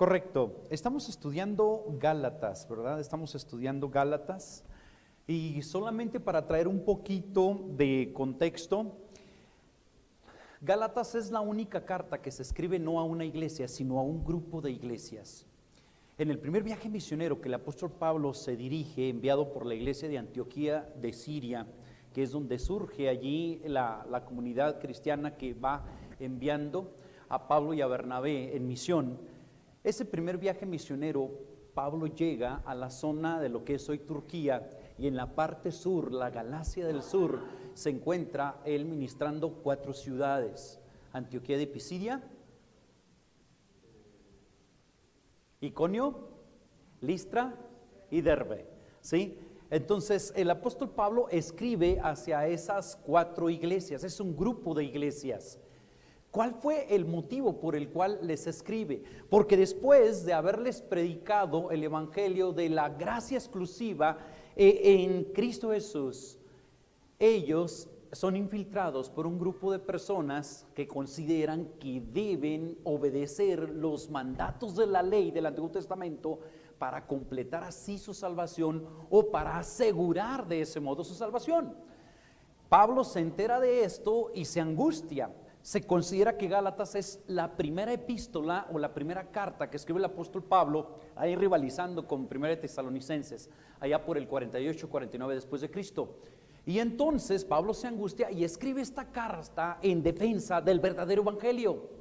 Correcto. Estamos estudiando Gálatas, ¿verdad? Estamos estudiando Gálatas. Y solamente para traer un poquito de contexto, Gálatas es la única carta que se escribe no a una iglesia, sino a un grupo de iglesias. En el primer viaje misionero que el apóstol Pablo se dirige, enviado por la iglesia de Antioquía de Siria, que es donde surge allí la comunidad cristiana que va enviando a Pablo y a Bernabé en misión. Ese primer viaje misionero, Pablo llega a la zona de lo que es hoy Turquía, y en la parte sur, la Galacia del sur, se encuentra él ministrando 4 ciudades: Antioquía de Pisidia, Iconio, Listra y Derbe, ¿sí? Entonces el apóstol Pablo escribe hacia esas 4 iglesias, es un grupo de iglesias. ¿Cuál fue el motivo por el cual les escribe? Porque después de haberles predicado el evangelio de la gracia exclusiva en Cristo Jesús, ellos son infiltrados por un grupo de personas que consideran que deben obedecer los mandatos de la ley del Antiguo Testamento para completar así su salvación, o para asegurar de ese modo su salvación. Pablo se entera de esto y se angustia. Se considera que Gálatas es la primera epístola o la primera carta que escribe el apóstol Pablo, ahí rivalizando con 1 Tesalonicenses, allá por el 48-49 después de Cristo. Y entonces Pablo se angustia y escribe esta carta en defensa del verdadero evangelio.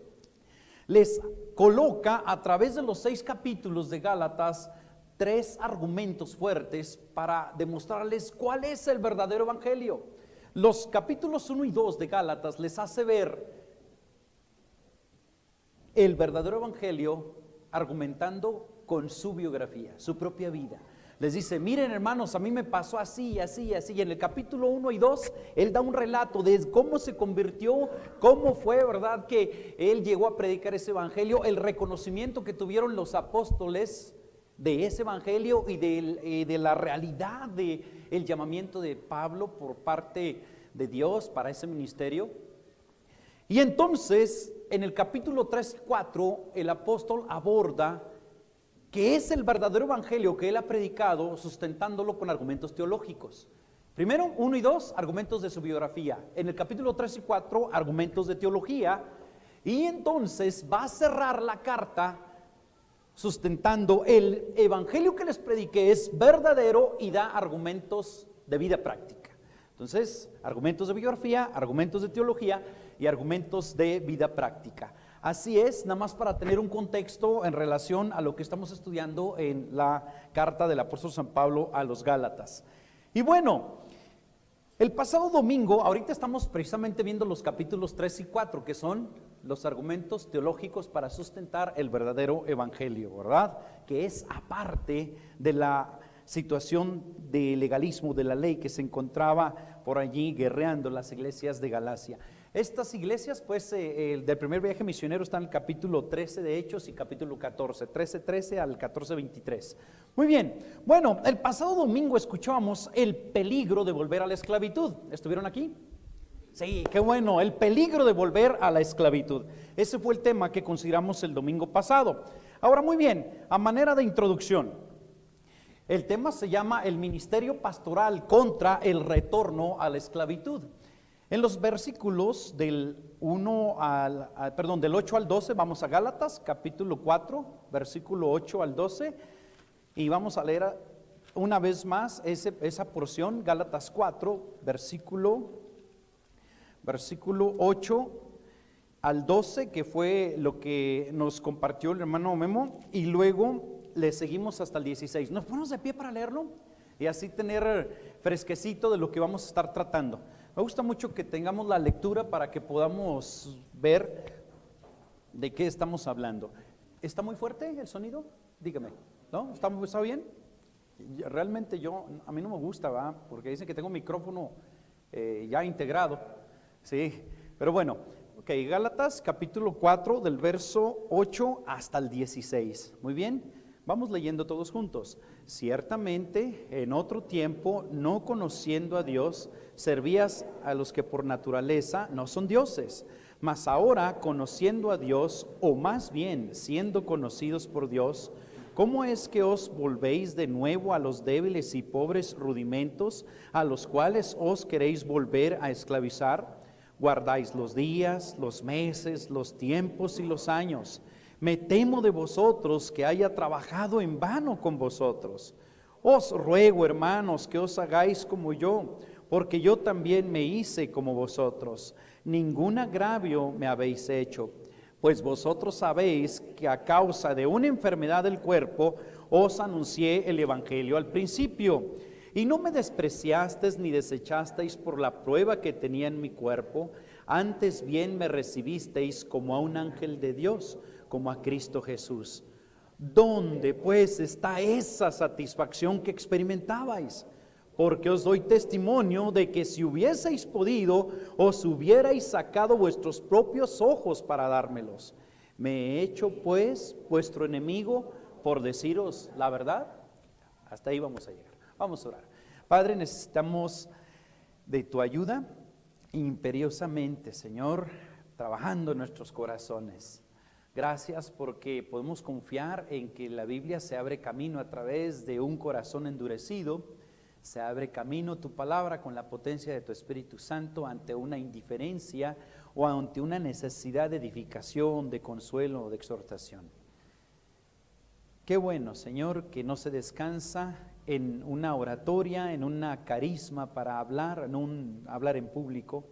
Les coloca a través de los 6 capítulos de Gálatas 3 argumentos fuertes para demostrarles cuál es el verdadero evangelio. Los capítulos 1 y 2 de Gálatas les hace ver el verdadero evangelio argumentando con su biografía, su propia vida. Les dice: miren, hermanos, a mí me pasó así, así, así. Y en el capítulo 1 y 2, él da un relato de cómo se convirtió, cómo fue, ¿verdad?, que él llegó a predicar ese evangelio, el reconocimiento que tuvieron los apóstoles de ese evangelio y de la realidad del llamamiento de Pablo por parte de Dios para ese ministerio. Y entonces, en el capítulo 3 y 4, el apóstol aborda que es el verdadero evangelio que él ha predicado, sustentándolo con argumentos teológicos. Primero, 1 y 2, argumentos de su biografía. En el capítulo 3 y 4, argumentos de teología. Y entonces va a cerrar la carta sustentando el evangelio que les prediqué es verdadero, y da argumentos de vida práctica. Entonces, argumentos de biografía, argumentos de teología y argumentos de vida práctica. Así es, nada más para tener un contexto en relación a lo que estamos estudiando en la carta del apóstol San Pablo a los Gálatas. Y bueno, el pasado domingo, ahorita estamos precisamente viendo los capítulos 3 y 4, que son los argumentos teológicos para sustentar el verdadero evangelio, ¿verdad? Que es aparte de la situación de legalismo de la ley que se encontraba por allí guerreando las iglesias de Galacia. Estas iglesias, pues, del primer viaje misionero están en el capítulo 13 de Hechos y capítulo 14, 13:13 al 14:23. Muy bien, bueno, el pasado domingo escuchábamos el peligro de volver a la esclavitud. ¿Estuvieron aquí? Sí, qué bueno, el peligro de volver a la esclavitud. Ese fue el tema que consideramos el domingo pasado. Ahora, muy bien, a manera de introducción, el tema se llama el ministerio pastoral contra el retorno a la esclavitud. En los versículos del 8 al 12, vamos a Gálatas, capítulo 4, versículo 8 al 12, y vamos a leer una vez más esa porción, Gálatas 4, versículo 8 al 12, que fue lo que nos compartió el hermano Memo, y luego le seguimos hasta el 16. Nos ponemos de pie para leerlo y así tener fresquecito de lo que vamos a estar tratando. Me gusta mucho que tengamos la lectura para que podamos ver de qué estamos hablando. ¿Está muy fuerte el sonido? Dígame, ¿no? ¿Está bien? Realmente a mí no me gusta, ¿va? Porque dicen que tengo un micrófono ya integrado. Sí, pero bueno, ok, Gálatas capítulo 4 del verso 8 hasta el 16. Muy bien, vamos leyendo todos juntos. Ciertamente, en otro tiempo, no conociendo a Dios, servías a los que por naturaleza no son dioses. Mas ahora, conociendo a Dios, o más bien siendo conocidos por Dios, ¿cómo es que os volvéis de nuevo a los débiles y pobres rudimentos a los cuales os queréis volver a esclavizar? Guardáis los días, los meses, los tiempos y los años. Me temo de vosotros que haya trabajado en vano con vosotros. Os ruego, hermanos, que os hagáis como yo, porque yo también me hice como vosotros. Ningún agravio me habéis hecho, pues vosotros sabéis que a causa de una enfermedad del cuerpo os anuncié el evangelio al principio, y no me despreciasteis ni desechasteis por la prueba que tenía en mi cuerpo, antes bien me recibisteis como a un ángel de Dios, como a Cristo Jesús. ¿Dónde pues está esa satisfacción que experimentabais? Porque os doy testimonio de que si hubieseis podido, os hubierais sacado vuestros propios ojos para dármelos. ¿Me he hecho pues vuestro enemigo por deciros la verdad? Hasta ahí vamos a llegar. Vamos a orar. Padre, necesitamos de tu ayuda imperiosamente, Señor, trabajando en nuestros corazones. Gracias porque podemos confiar en que la Biblia se abre camino a través de un corazón endurecido. Se abre camino tu palabra con la potencia de tu Espíritu Santo ante una indiferencia o ante una necesidad de edificación, de consuelo, de exhortación. Qué bueno, Señor, que no se descansa en una oratoria, en una carisma para hablar, hablar en público,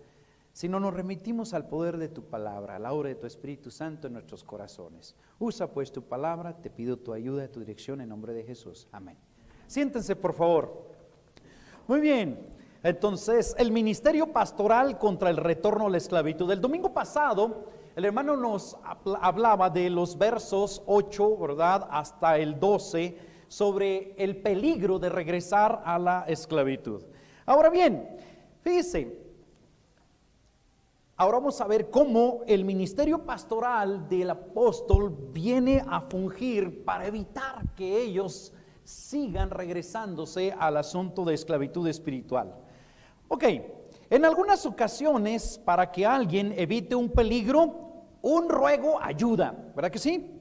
sino nos remitimos al poder de tu palabra, a la obra de tu Espíritu Santo en nuestros corazones. Usa pues tu palabra, te pido tu ayuda, tu dirección en nombre de Jesús. Amén. Siéntense, por favor. Muy bien, entonces el ministerio pastoral contra el retorno a la esclavitud. El domingo pasado el hermano nos hablaba de los versos 8, ¿verdad?, hasta el 12 sobre el peligro de regresar a la esclavitud. Ahora bien, fíjese, ahora vamos a ver cómo el ministerio pastoral del apóstol viene a fungir para evitar que ellos sigan regresándose al asunto de esclavitud espiritual. Ok, en algunas ocasiones, para que alguien evite un peligro, un ruego ayuda, ¿verdad que sí?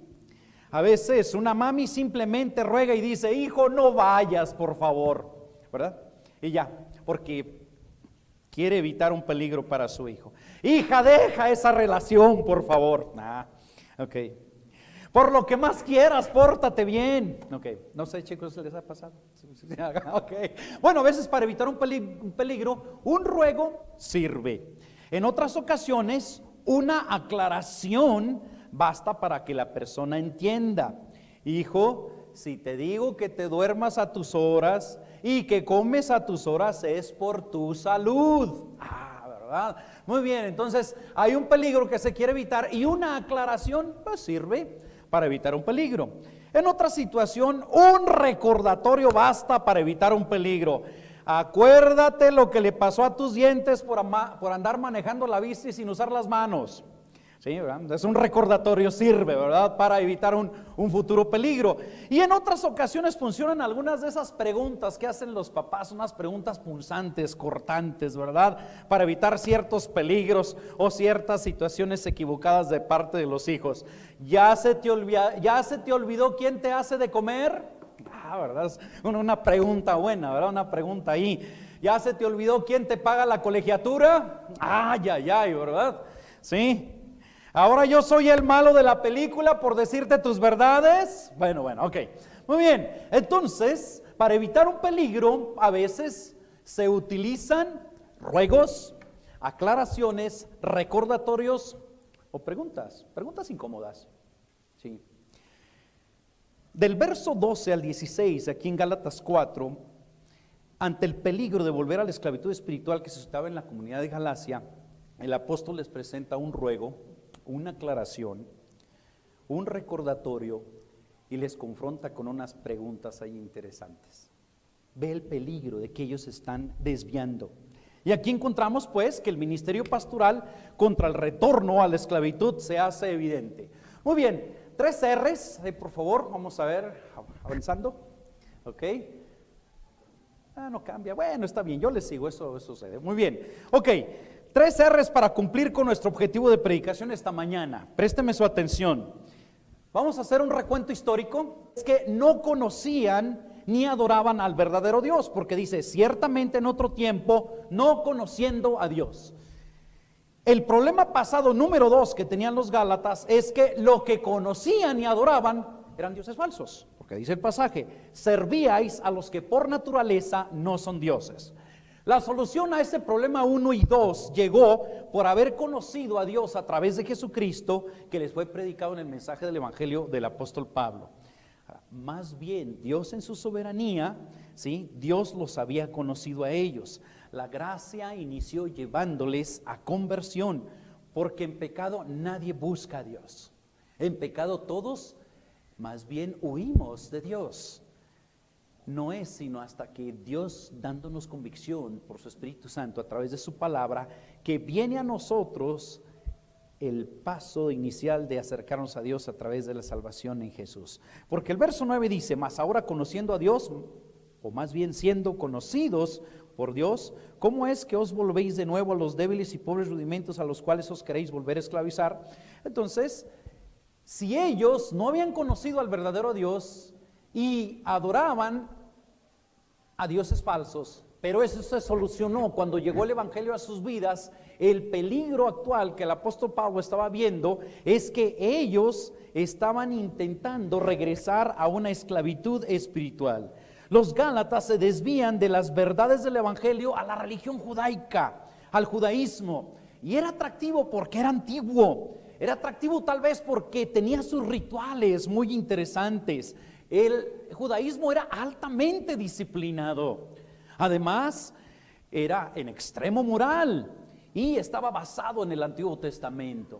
A veces una mami simplemente ruega y dice: hijo, no vayas, por favor, ¿verdad? Y ya, porque quiere evitar un peligro para su hijo. Hija, deja esa relación, por favor. Ok. Por lo que más quieras, pórtate bien. Ok, no sé, chicos, ¿les ha pasado? Ok. Bueno, a veces para evitar un peligro, un ruego sirve. En otras ocasiones, una aclaración basta para que la persona entienda. Hijo, si te digo que te duermas a tus horas y que comes a tus horas, es por tu salud. ¿Verdad? Muy bien, entonces hay un peligro que se quiere evitar y una aclaración pues sirve para evitar un peligro. En otra situación, un recordatorio basta para evitar un peligro. Acuérdate lo que le pasó a tus dientes por andar manejando la bici sin usar las manos. Sí, ¿verdad? Es un recordatorio, sirve, ¿verdad?, para evitar un futuro peligro. Y en otras ocasiones funcionan algunas de esas preguntas que hacen los papás, unas preguntas punzantes, cortantes, ¿verdad?, para evitar ciertos peligros o ciertas situaciones equivocadas de parte de los hijos. ¿Ya se te olvidó quién te hace de comer? ¿Verdad? Es una pregunta buena, ¿verdad? Una pregunta ahí. ¿Ya se te olvidó quién te paga la colegiatura? ¿Verdad? Sí. Ahora yo soy el malo de la película por decirte tus verdades. Bueno, ok. Muy bien. Entonces, para evitar un peligro, a veces se utilizan ruegos, aclaraciones, recordatorios o preguntas incómodas. Sí. Del verso 12 al 16, aquí en Gálatas 4, ante el peligro de volver a la esclavitud espiritual que se suscitaba en la comunidad de Galacia, el apóstol les presenta un ruego, una aclaración, un recordatorio y les confronta con unas preguntas ahí interesantes. Ve el peligro de que ellos se están desviando. Y aquí encontramos pues que el ministerio pastoral contra el retorno a la esclavitud se hace evidente. Muy bien, 3 R's, por favor, vamos a ver, avanzando. Ok. No cambia, bueno, está bien, yo les sigo, eso sucede. Muy bien, ok. 3 R's para cumplir con nuestro objetivo de predicación esta mañana. Présteme su atención. Vamos a hacer un recuento histórico. Es que no conocían ni adoraban al verdadero Dios, porque dice, ciertamente en otro tiempo, no conociendo a Dios. El problema pasado número 2 que tenían los Gálatas es que lo que conocían y adoraban eran dioses falsos, porque dice el pasaje, servíais a los que por naturaleza no son dioses. La solución a ese problema 1 y 2 llegó por haber conocido a Dios a través de Jesucristo, que les fue predicado en el mensaje del Evangelio del apóstol Pablo. Más bien, Dios en su soberanía, ¿sí? Dios los había conocido a ellos. La gracia inició llevándoles a conversión, porque en pecado nadie busca a Dios. En pecado todos, más bien, huimos de Dios. No es sino hasta que Dios, dándonos convicción por su Espíritu Santo a través de su palabra, que viene a nosotros el paso inicial de acercarnos a Dios a través de la salvación en Jesús. Porque el verso 9 dice, mas ahora conociendo a Dios, o más bien siendo conocidos por Dios, ¿cómo es que os volvéis de nuevo a los débiles y pobres rudimentos a los cuales os queréis volver a esclavizar? Entonces, si ellos no habían conocido al verdadero Dios y adoraban a dioses falsos, pero eso se solucionó cuando llegó el Evangelio a sus vidas. El peligro actual que el apóstol Pablo estaba viendo es que ellos estaban intentando regresar a una esclavitud espiritual. Los Gálatas se desvían de las verdades del Evangelio a la religión judaica, al judaísmo, y era atractivo porque era antiguo, era atractivo tal vez porque tenía sus rituales muy interesantes. El judaísmo era altamente disciplinado. Además, era en extremo moral y estaba basado en el Antiguo Testamento.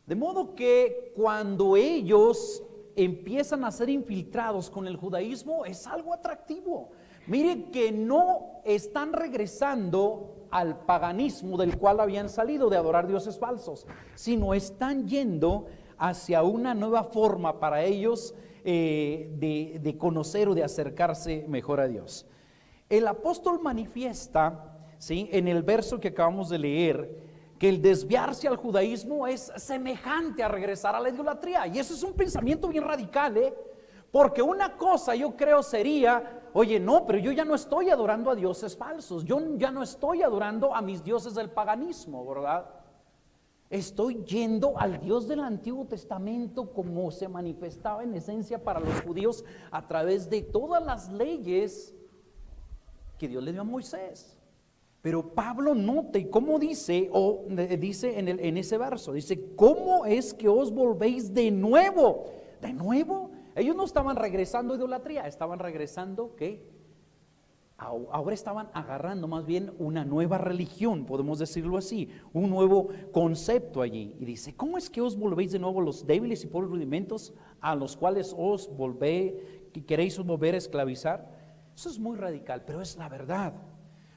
De modo que cuando ellos empiezan a ser infiltrados con el judaísmo, es algo atractivo. Miren que no están regresando al paganismo del cual habían salido, de adorar dioses falsos, sino están yendo hacia una nueva forma para ellos de conocer o de acercarse mejor a Dios. El apóstol manifiesta, ¿sí?, en el verso que acabamos de leer, que el desviarse al judaísmo es semejante a regresar a la idolatría. Y eso es un pensamiento bien radical, porque una cosa yo creo sería, oye, no, pero yo ya no estoy adorando a dioses falsos, yo ya no estoy adorando a mis dioses del paganismo, ¿verdad? Estoy yendo al Dios del Antiguo Testamento como se manifestaba en esencia para los judíos a través de todas las leyes que Dios le dio a Moisés. Pero Pablo note cómo dice, dice en ese verso, dice, ¿cómo es que os volvéis de nuevo? ¿De nuevo? Ellos no estaban regresando a idolatría, estaban regresando, ¿qué? Ahora estaban agarrando más bien una nueva religión, podemos decirlo así, un nuevo concepto allí. Y dice, ¿cómo es que os volvéis de nuevo los débiles y pobres rudimentos a los cuales queréis volver a esclavizar? Eso es muy radical, pero es la verdad.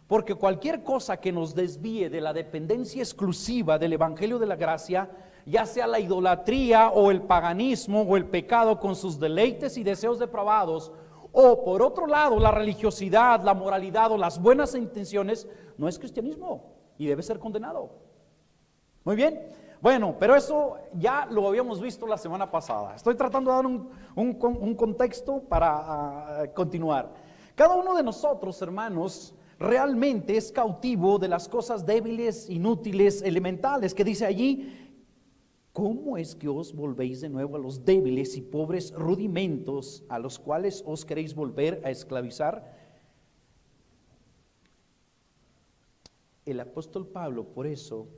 Porque cualquier cosa que nos desvíe de la dependencia exclusiva del Evangelio de la Gracia, ya sea la idolatría o el paganismo o el pecado con sus deleites y deseos depravados, o por otro lado la religiosidad, la moralidad o las buenas intenciones, no es cristianismo y debe ser condenado. Muy bien, bueno, pero eso ya lo habíamos visto la semana pasada. Estoy tratando de dar un contexto para continuar. Cada uno de nosotros, hermanos, realmente es cautivo de las cosas débiles, inútiles, elementales, que dice allí, ¿cómo es que os volvéis de nuevo a los débiles y pobres rudimentos a los cuales os queréis volver a esclavizar? El apóstol Pablo por eso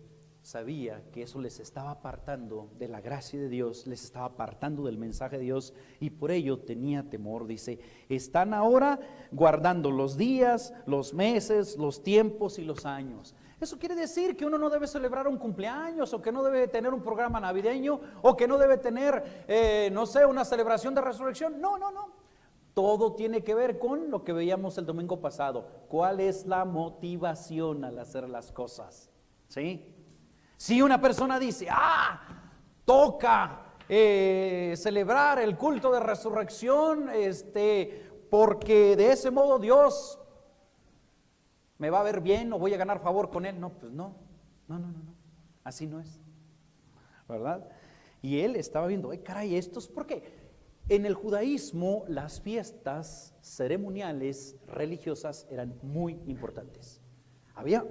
sabía que eso les estaba apartando de la gracia de Dios, les estaba apartando del mensaje de Dios, y por ello tenía temor. Dice, están ahora guardando los días, los meses, los tiempos y los años. Eso quiere decir que uno no debe celebrar un cumpleaños, o que no debe tener un programa navideño, o que no debe tener, no sé, una celebración de resurrección. No. Todo tiene que ver con lo que veíamos el domingo pasado. ¿Cuál es la motivación al hacer las cosas? ¿Sí? Si una persona dice, toca celebrar el culto de resurrección, porque de ese modo Dios me va a ver bien o voy a ganar favor con él. No, pues no. No, no, no, no, así no es, ¿verdad? Y él estaba viendo, caray, estos, ¿por qué? En el judaísmo las fiestas ceremoniales religiosas eran muy importantes. Había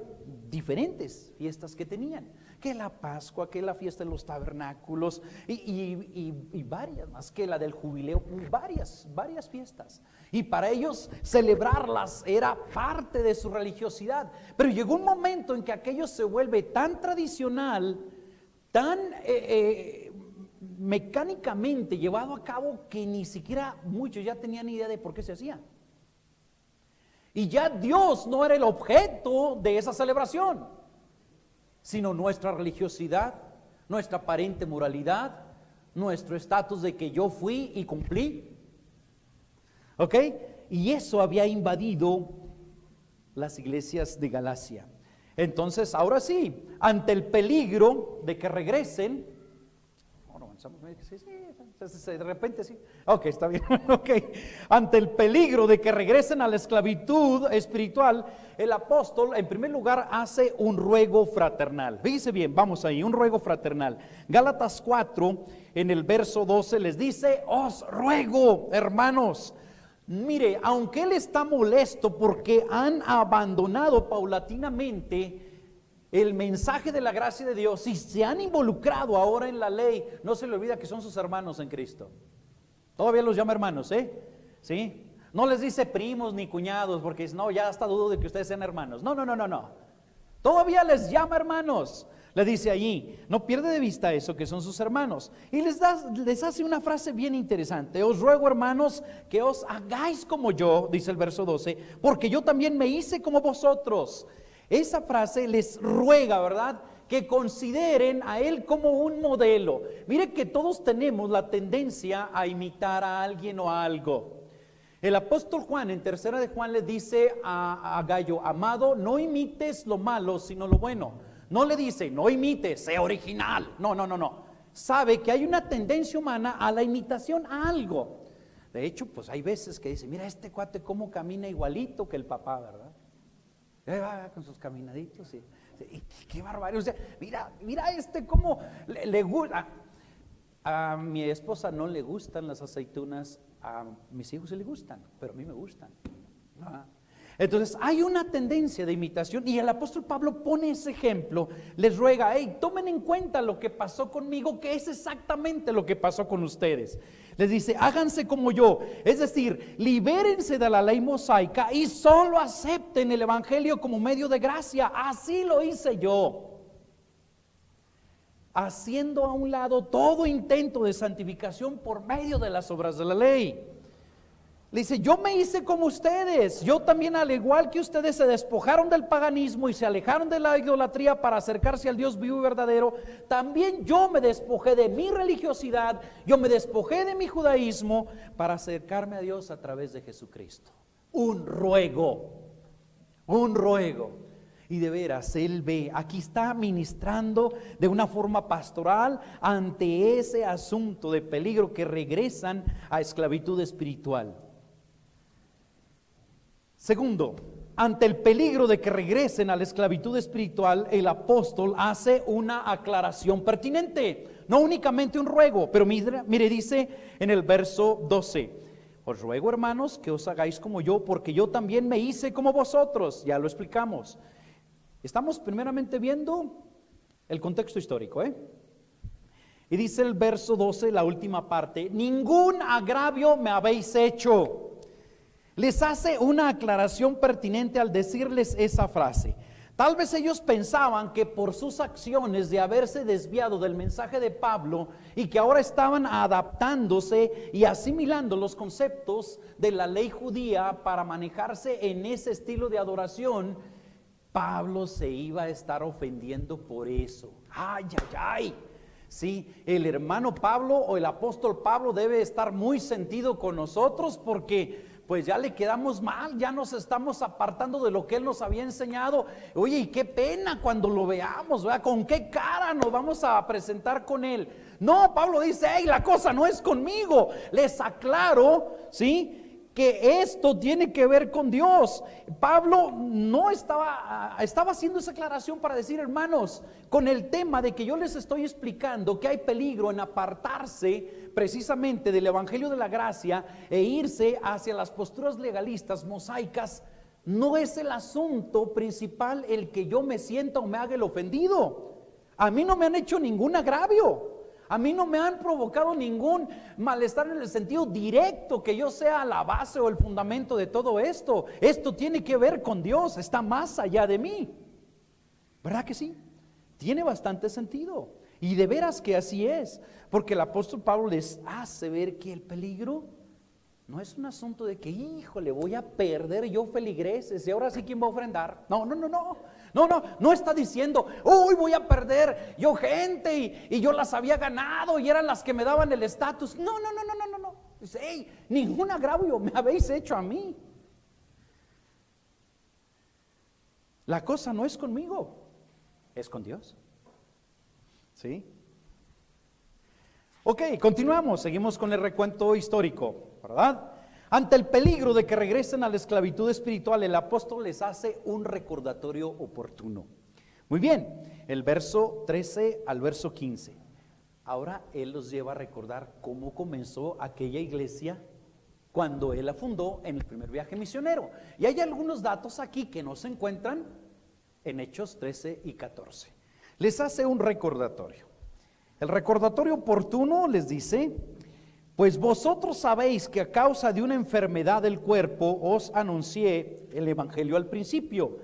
diferentes fiestas que tenían, que la Pascua, que la fiesta de los tabernáculos y varias más, que la del jubileo, varias fiestas. Y para ellos celebrarlas era parte de su religiosidad. Pero llegó un momento en que aquello se vuelve tan tradicional, tan mecánicamente llevado a cabo, que ni siquiera muchos ya tenían idea de por qué se hacía. Y ya Dios no era el objeto de esa celebración, sino nuestra religiosidad, nuestra aparente moralidad, nuestro estatus de que yo fui y cumplí. ¿Ok? Y eso había invadido las iglesias de Galacia. Entonces, ahora sí, ante el peligro de que regresen, de repente sí, ok, está bien, ok, ante el peligro de que regresen a la esclavitud espiritual, el apóstol en primer lugar hace un ruego fraternal. Fíjese bien, vamos ahí, un ruego fraternal. Gálatas 4, en el verso 12 les dice: os ruego, hermanos. Mire, aunque él está molesto porque han abandonado paulatinamente el mensaje de la gracia de Dios y se han involucrado ahora en la ley, no se le olvida que son sus hermanos en Cristo. Todavía los llama hermanos, ¿sí? No les dice primos ni cuñados, porque no, ya hasta dudo de que ustedes sean hermanos. No. Todavía les llama hermanos. Le dice allí, no pierde de vista eso, que son sus hermanos. Y les hace una frase bien interesante: os ruego, hermanos, que os hagáis como yo, dice el verso 12, porque yo también me hice como vosotros. Esa frase les ruega, ¿verdad?, que consideren a él como un modelo. Mire que todos tenemos la tendencia a imitar a alguien o a algo. El apóstol Juan, en tercera de Juan, le dice a Gallo: amado, no imites lo malo, sino lo bueno. No le dice, no imites, sé original. No. Sabe que hay una tendencia humana a la imitación a algo. De hecho, pues hay veces que dice: mira este cuate cómo camina igualito que el papá, ¿verdad? Va con sus caminaditos y qué barbaridad. O sea, mira cómo le gusta. A mi esposa no le gustan las aceitunas, a mis hijos sí le gustan, pero a mí me gustan. Entonces hay una tendencia de imitación, y el apóstol Pablo pone ese ejemplo. Les ruega: tomen en cuenta lo que pasó conmigo, que es exactamente lo que pasó con ustedes. Les dice: háganse como yo, es decir, libérense de la ley mosaica y solo acepten el evangelio como medio de gracia. Así lo hice yo, haciendo a un lado todo intento de santificación por medio de las obras de la ley. Le dice: yo me hice como ustedes. Yo también, al igual que ustedes, se despojaron del paganismo y se alejaron de la idolatría para acercarse al Dios vivo y verdadero. También yo me despojé de mi religiosidad, yo me despojé de mi judaísmo para acercarme a Dios a través de Jesucristo. Un ruego. Y de veras, él ve, aquí está ministrando de una forma pastoral ante ese asunto de peligro, que regresan a esclavitud espiritual. Segundo, ante el peligro de que regresen a la esclavitud espiritual, el apóstol hace una aclaración pertinente, no únicamente un ruego, pero mire, dice en el verso 12: os ruego, hermanos, que os hagáis como yo, porque yo también me hice como vosotros. Ya lo explicamos. Estamos primeramente viendo el contexto histórico, Y dice el verso 12, la última parte: ningún agravio me habéis hecho. Les hace una aclaración pertinente al decirles esa frase. Tal vez ellos pensaban que por sus acciones de haberse desviado del mensaje de Pablo y que ahora estaban adaptándose y asimilando los conceptos de la ley judía para manejarse en ese estilo de adoración, Pablo se iba a estar ofendiendo por eso. ¡Ay! Sí, el hermano Pablo o el apóstol Pablo debe estar muy sentido con nosotros, porque pues ya le quedamos mal, ya nos estamos apartando de lo que él nos había enseñado. Oye, y qué pena cuando lo veamos, ¿verdad? ¿Con qué cara nos vamos a presentar con él? No, Pablo dice: la cosa no es conmigo. Les aclaro, ¿sí?, que esto tiene que ver con Dios. Pablo no estaba haciendo esa aclaración para decir, hermanos, con el tema de que yo les estoy explicando que hay peligro en apartarse precisamente del evangelio de la gracia e irse hacia las posturas legalistas, mosaicas. No es el asunto principal el que yo me sienta o me haga el ofendido. A mí no me han hecho ningún agravio. A mí no me han provocado ningún malestar en el sentido directo que yo sea la base o el fundamento de todo esto. Esto tiene que ver con Dios, está más allá de mí. ¿Verdad que sí? Tiene bastante sentido. Y de veras que así es, porque el apóstol Pablo les hace ver que el peligro no es un asunto de que, híjole, voy a perder yo feligreses y ahora sí, ¿quién va a ofrendar? No está diciendo, uy, voy a perder yo gente y yo las había ganado y eran las que me daban el estatus. No. Dice, hey, ningún agravio me habéis hecho a mí. La cosa no es conmigo, es con Dios. ¿Sí? Ok, continuamos, seguimos con el recuento histórico, ¿verdad? Ante el peligro de que regresen a la esclavitud espiritual, el apóstol les hace un recordatorio oportuno. Muy bien, el verso 13 al verso 15. Ahora él los lleva a recordar cómo comenzó aquella iglesia cuando él la fundó en el primer viaje misionero. Y hay algunos datos aquí que no se encuentran en Hechos 13 y 14. Les hace un recordatorio. El recordatorio oportuno les dice: pues vosotros sabéis que a causa de una enfermedad del cuerpo os anuncié el evangelio al principio,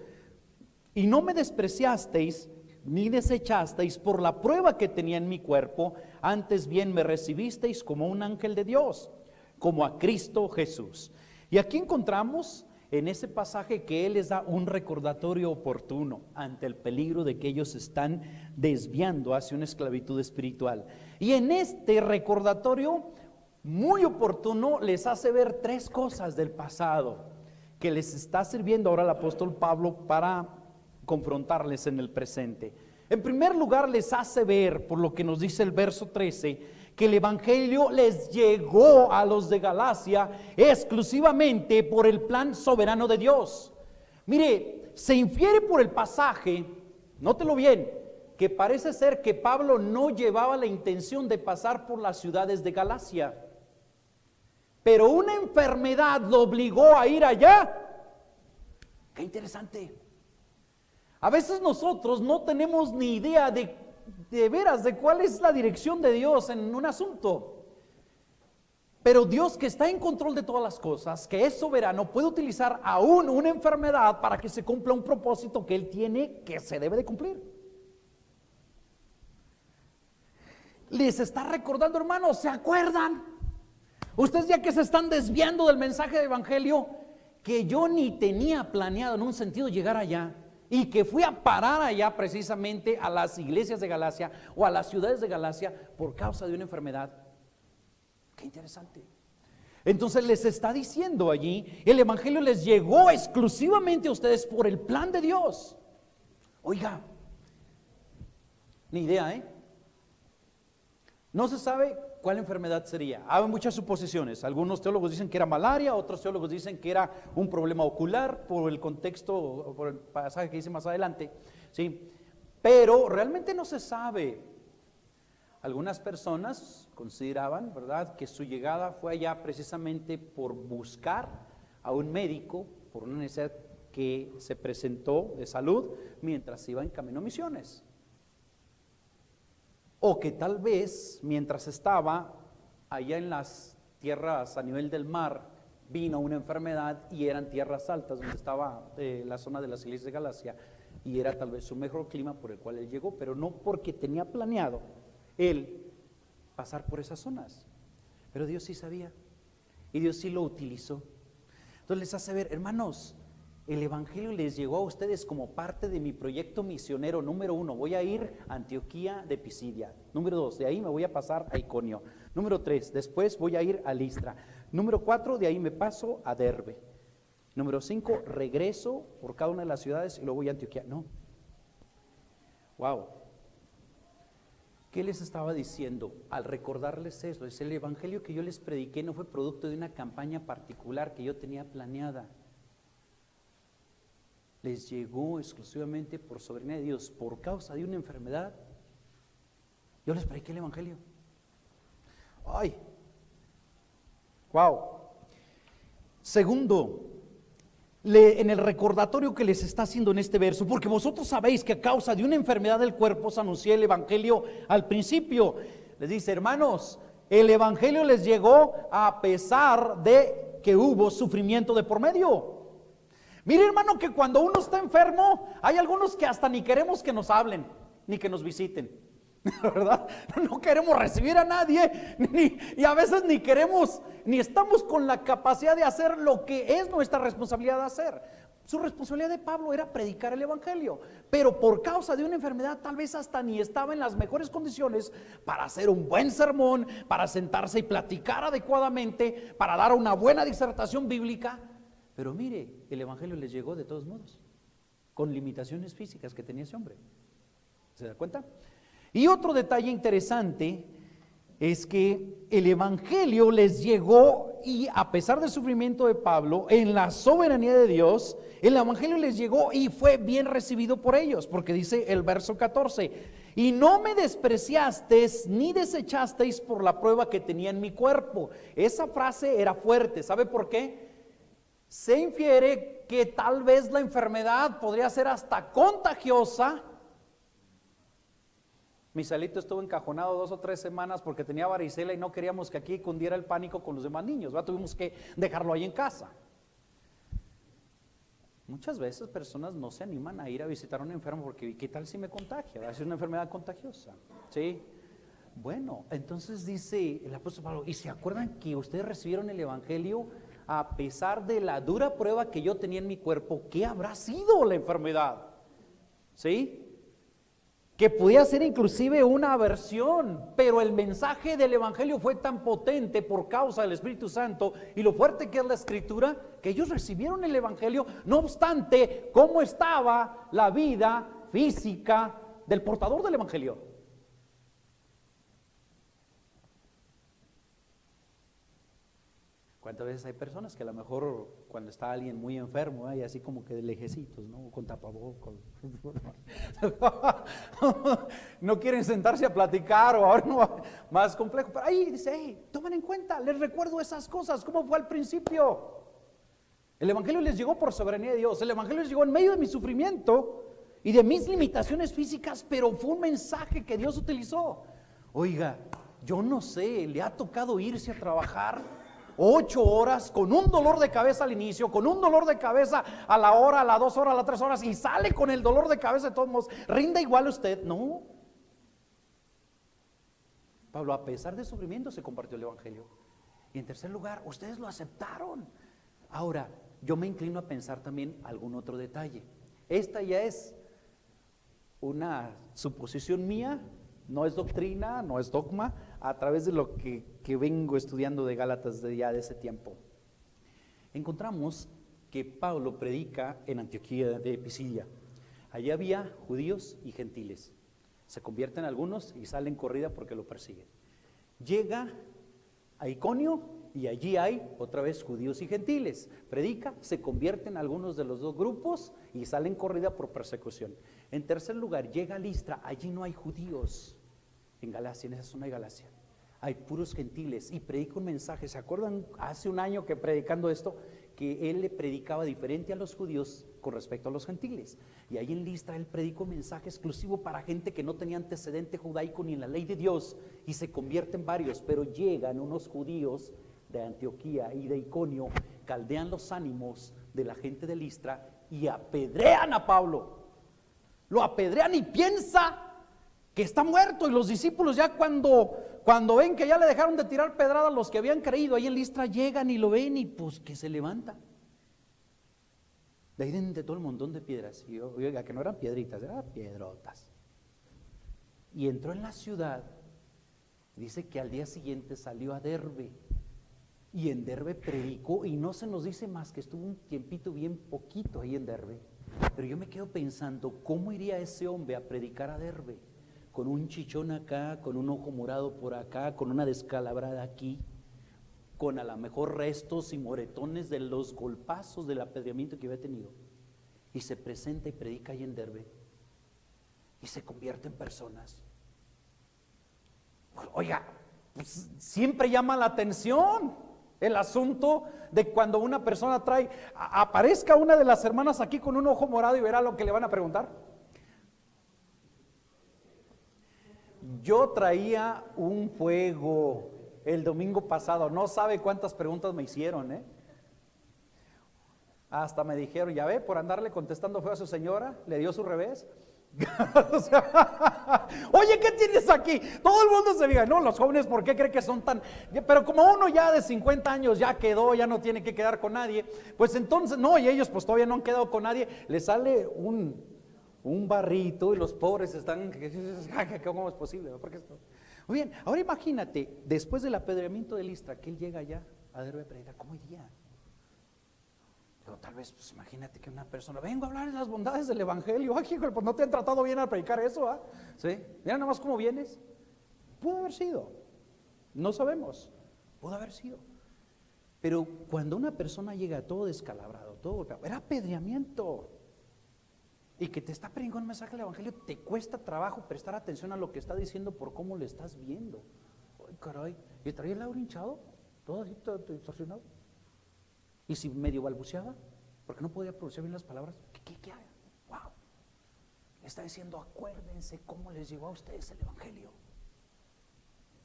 y no me despreciasteis ni desechasteis por la prueba que tenía en mi cuerpo, antes bien me recibisteis como un ángel de Dios, como a Cristo Jesús. Y aquí encontramos en ese pasaje que él les da un recordatorio oportuno ante el peligro de que ellos están desviando hacia una esclavitud espiritual. Y en este recordatorio muy oportuno les hace ver tres cosas del pasado que les está sirviendo ahora el apóstol Pablo para confrontarles en el presente. En primer lugar, les hace ver, por lo que nos dice el verso 13, que el evangelio les llegó a los de Galacia exclusivamente por el plan soberano de Dios. Mire, se infiere por el pasaje, nótelo bien, que parece ser que Pablo no llevaba la intención de pasar por las ciudades de Galacia, pero una enfermedad lo obligó a ir allá. Qué interesante. A veces nosotros no tenemos ni idea de veras de cuál es la dirección de Dios en un asunto. Pero Dios, que está en control de todas las cosas, que es soberano, puede utilizar aún una enfermedad para que se cumpla un propósito que Él tiene, que se debe de cumplir. Les está recordando, hermanos, ¿se acuerdan? Ustedes ya que se están desviando del mensaje del evangelio, que yo ni tenía planeado en un sentido llegar allá, y que fui a parar allá precisamente a las iglesias de Galacia o a las ciudades de Galacia por causa de una enfermedad. Qué interesante. Entonces les está diciendo allí, el evangelio les llegó exclusivamente a ustedes por el plan de Dios. Oiga, ni idea, no se sabe cuál enfermedad sería. Hay muchas suposiciones. Algunos teólogos dicen que era malaria, otros teólogos dicen que era un problema ocular por el contexto, por el pasaje que dice más adelante, ¿sí? Pero realmente no se sabe. Algunas personas consideraban, ¿verdad?, que su llegada fue allá precisamente por buscar a un médico, por una necesidad que se presentó de salud mientras iba en camino a misiones. O que tal vez mientras estaba allá en las tierras a nivel del mar, vino una enfermedad y eran tierras altas donde estaba la zona de las iglesias de Galacia, y era tal vez su mejor clima por el cual él llegó, pero no porque tenía planeado él pasar por esas zonas. Pero Dios sí sabía y Dios sí lo utilizó. Entonces les hace ver, hermanos, el evangelio les llegó a ustedes como parte de mi proyecto misionero. Número 1, voy a ir a Antioquía de Pisidia. Número 2, de ahí me voy a pasar a Iconio. Número 3, después voy a ir a Listra. Número 4, de ahí me paso a Derbe. Número 5, regreso por cada una de las ciudades y luego voy a Antioquía. No. Wow. ¿Qué les estaba diciendo al recordarles eso? Es el evangelio que yo les prediqué no fue producto de una campaña particular que yo tenía planeada. Les llegó exclusivamente por soberanía de Dios, por causa de una enfermedad. Yo les prediqué el evangelio. ¡Ay! ¡Wow! Segundo, en el recordatorio que les está haciendo en este verso, porque vosotros sabéis que a causa de una enfermedad del cuerpo os anuncié el evangelio al principio. Les dice, hermanos, el evangelio les llegó a pesar de que hubo sufrimiento de por medio. Mire, hermano, que cuando uno está enfermo, hay algunos que hasta ni queremos que nos hablen, ni que nos visiten, ¿verdad? No queremos recibir a nadie, y a veces ni queremos, ni estamos con la capacidad de hacer lo que es nuestra responsabilidad de hacer. Su responsabilidad de Pablo era predicar el evangelio, pero por causa de una enfermedad tal vez hasta ni estaba en las mejores condiciones para hacer un buen sermón, para sentarse y platicar adecuadamente, para dar una buena disertación bíblica. Pero mire, el evangelio les llegó de todos modos, con limitaciones físicas que tenía ese hombre. ¿Se da cuenta? Y otro detalle interesante es que el evangelio les llegó, y a pesar del sufrimiento de Pablo, en la soberanía de Dios, el evangelio les llegó y fue bien recibido por ellos, porque dice el verso 14, y no me despreciasteis ni desechasteis por la prueba que tenía en mi cuerpo. Esa frase era fuerte, ¿sabe por qué? Se infiere que tal vez la enfermedad podría ser hasta contagiosa. Misaelito estuvo encajonado 2 o 3 semanas porque tenía varicela y no queríamos que aquí cundiera el pánico con los demás niños, ¿verdad? Tuvimos que dejarlo ahí en casa. Muchas veces personas no se animan a ir a visitar a un enfermo porque ¿qué tal si me contagia? Va a ser una enfermedad contagiosa, ¿sí? Bueno, entonces dice el apóstol Pablo, ¿y se acuerdan que ustedes recibieron el evangelio a pesar de la dura prueba que yo tenía en mi cuerpo? ¿Qué habrá sido la enfermedad? ¿Sí? Que podía ser inclusive una aversión, pero el mensaje del evangelio fue tan potente por causa del Espíritu Santo y lo fuerte que es la escritura, que ellos recibieron el evangelio, no obstante cómo estaba la vida física del portador del evangelio. ¿Cuántas veces hay personas que a lo mejor cuando está alguien muy enfermo, y así como que de lejecitos, ¿no? Con tapabocas, no quieren sentarse a platicar o algo más complejo, pero ahí dice, hey, tomen en cuenta, les recuerdo esas cosas, cómo fue al principio. El evangelio les llegó por soberanía de Dios, el evangelio les llegó en medio de mi sufrimiento y de mis limitaciones físicas, pero fue un mensaje que Dios utilizó. Oiga, yo no sé, le ha tocado irse a trabajar 8 horas con un dolor de cabeza al inicio, con un dolor de cabeza a la hora, a las 2 horas, a las 3 horas, y sale con el dolor de cabeza de todos modos. ¿Rinda igual usted? No. Pablo, a pesar del sufrimiento, se compartió el evangelio. Y en tercer lugar, ustedes lo aceptaron. Ahora, yo me inclino a pensar también algún otro detalle. Esta ya es una suposición mía, no es doctrina, no es dogma, a través de lo que vengo estudiando de Gálatas de ya de ese tiempo. Encontramos que Pablo predica en Antioquía de Pisidia. Allí había judíos y gentiles. Se convierten algunos y salen corrida porque lo persiguen. Llega a Iconio y allí hay otra vez judíos y gentiles. Predica, se convierten algunos de los dos grupos y salen corrida por persecución. En tercer lugar, llega a Listra, allí no hay judíos. En Galacia, en esa zona de Galacia, hay puros gentiles y predica un mensaje. ¿Se acuerdan hace un año que predicando esto, que él le predicaba diferente a los judíos con respecto a los gentiles? Y ahí en Listra él predicó un mensaje exclusivo para gente que no tenía antecedente judaico ni en la ley de Dios, y se convierten varios, pero llegan unos judíos de Antioquía y de Iconio, caldean los ánimos de la gente de Listra y apedrean a Pablo. Lo apedrean y piensa que está muerto, y los discípulos ya cuando ven que ya le dejaron de tirar pedradas a los que habían creído ahí en Listra, llegan y lo ven y pues que se levanta. De ahí de todo el montón de piedras, y oiga, que no eran piedritas, eran piedrotas. Y entró en la ciudad. Dice que al día siguiente salió a Derbe, y en Derbe predicó, y no se nos dice más que estuvo un tiempito bien poquito ahí en Derbe. Pero yo me quedo pensando, ¿cómo iría ese hombre a predicar a Derbe? con un chichón acá, con un ojo morado por acá, con una descalabrada aquí, con a lo mejor restos y moretones de los golpazos del apedreamiento que había tenido, y se presenta y predica ahí en Derbe y se convierte en personas. Oiga, pues siempre llama la atención el asunto de cuando una persona aparezca una de las hermanas aquí con un ojo morado y verá lo que le van a preguntar. Yo traía un fuego el domingo pasado, no sabe cuántas preguntas me hicieron, Hasta me dijeron, ya ve, por andarle contestando feo a su señora, le dio su revés. O sea, oye, ¿qué tienes aquí? Todo el mundo se diga, no, los jóvenes, ¿por qué creen que son tan? Pero como uno ya de 50 años ya quedó, ya no tiene que quedar con nadie, pues entonces, no, y ellos pues todavía no han quedado con nadie, les sale un barrito y los pobres están, ¿cómo es posible? Muy bien, ahora imagínate, después del apedreamiento de Listra, que él llega allá a Derbe a predicar, ¿cómo iría? Pero tal vez, pues imagínate que una persona, vengo a hablar de las bondades del evangelio, ay, híjole, pues no te han tratado bien al predicar eso, ¿sí? Mira nada más cómo vienes. Pudo haber sido, no sabemos, pudo haber sido. Pero cuando una persona llega todo descalabrado, todo, era apedreamiento, y que te está predicando un mensaje del evangelio, te cuesta trabajo prestar atención a lo que está diciendo por cómo le estás viendo. Ay, caray, ¿y traía el labio hinchado? Todo así, todo distorsionado. Y si medio balbuceaba, porque no podía pronunciar bien las palabras, ¿qué haga? Wow. Le está diciendo, acuérdense cómo les llegó a ustedes el evangelio.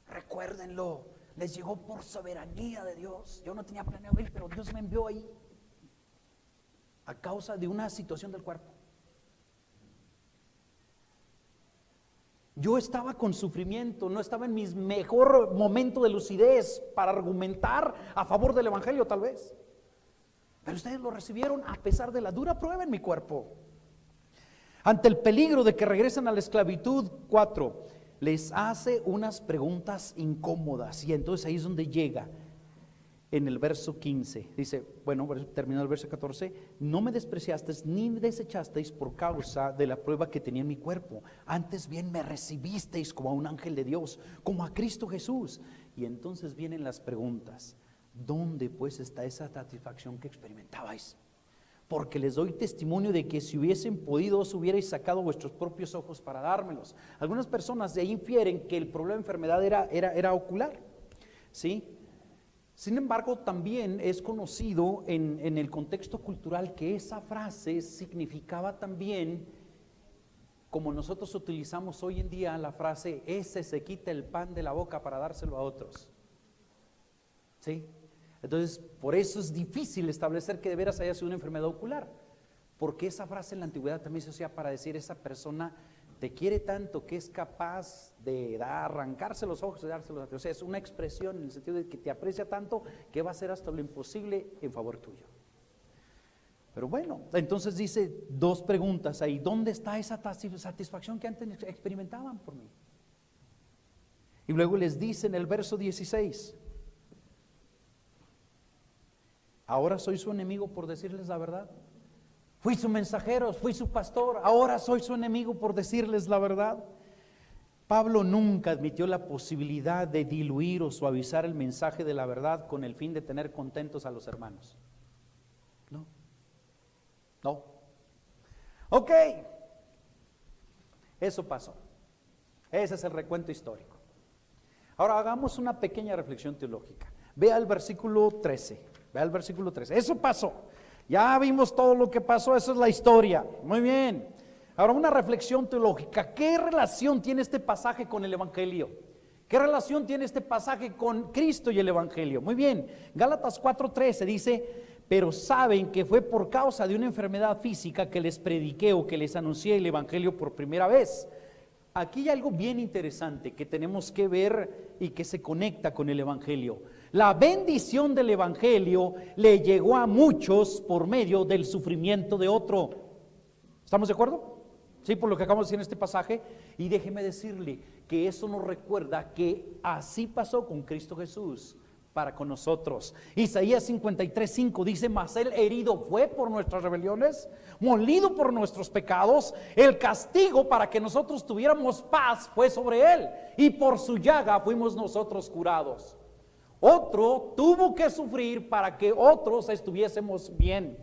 Recuérdenlo, les llegó por soberanía de Dios. Yo no tenía planeado ir, pero Dios me envió ahí a causa de una situación del cuerpo. Yo estaba con sufrimiento, no estaba en mi mejor momento de lucidez para argumentar a favor del evangelio tal vez. Pero ustedes lo recibieron a pesar de la dura prueba en mi cuerpo. Ante el peligro de que regresen a la esclavitud, 4, les hace unas preguntas incómodas. Y entonces ahí es donde llega en el verso 15. Dice, bueno, terminado el verso 14, no me despreciasteis ni me desechasteis por causa de la prueba que tenía en mi cuerpo. Antes bien me recibisteis como a un ángel de Dios, como a Cristo Jesús. Y entonces vienen las preguntas. ¿Dónde pues está esa satisfacción que experimentabais? Porque les doy testimonio de que si hubiesen podido, os hubierais sacado vuestros propios ojos para dármelos. Algunas personas de ahí infieren que el problema de enfermedad era ocular, ¿sí? Sin embargo, también es conocido en el contexto cultural que esa frase significaba también, como nosotros utilizamos hoy en día la frase, ese se quita el pan de la boca para dárselo a otros, ¿sí? Entonces, por eso es difícil establecer que de veras haya sido una enfermedad ocular, porque esa frase en la antigüedad también se usaba para decir, esa persona te quiere tanto que es capaz de arrancarse los ojos y dárselos a ti. O sea, es una expresión en el sentido de que te aprecia tanto que va a hacer hasta lo imposible en favor tuyo. Pero bueno, entonces dice dos preguntas ahí. ¿Dónde está esa satisfacción que antes experimentaban por mí? Y luego les dice en el verso 16, ahora soy su enemigo por decirles la verdad. Fui su mensajero, fui su pastor, ahora soy su enemigo por decirles la verdad. Pablo nunca admitió la posibilidad de diluir o suavizar el mensaje de la verdad con el fin de tener contentos a los hermanos. No. Ok, eso pasó. Ese es el recuento histórico. Ahora hagamos una pequeña reflexión teológica. Vea el versículo 13. Eso pasó. Ya vimos todo lo que pasó, eso es la historia. Muy bien. Ahora una reflexión teológica. ¿Qué relación tiene este pasaje con el evangelio? ¿Qué relación tiene este pasaje con Cristo y el evangelio? Muy bien. Gálatas 4:13 dice, pero saben que fue por causa de una enfermedad física que les prediqué o que les anuncié el evangelio por primera vez. Aquí hay algo bien interesante que tenemos que ver y que se conecta con el evangelio. La bendición del evangelio le llegó a muchos por medio del sufrimiento de otro. ¿Estamos de acuerdo? Sí, por lo que acabamos de decir en este pasaje. Y déjeme decirle que eso nos recuerda que así pasó con Cristo Jesús. para con nosotros. Isaías 53:5 dice: mas él herido fue por nuestras rebeliones, molido por nuestros pecados, el castigo para que nosotros tuviéramos paz fue sobre él, y por su llaga fuimos nosotros curados. Otro tuvo que sufrir para que otros estuviésemos bien.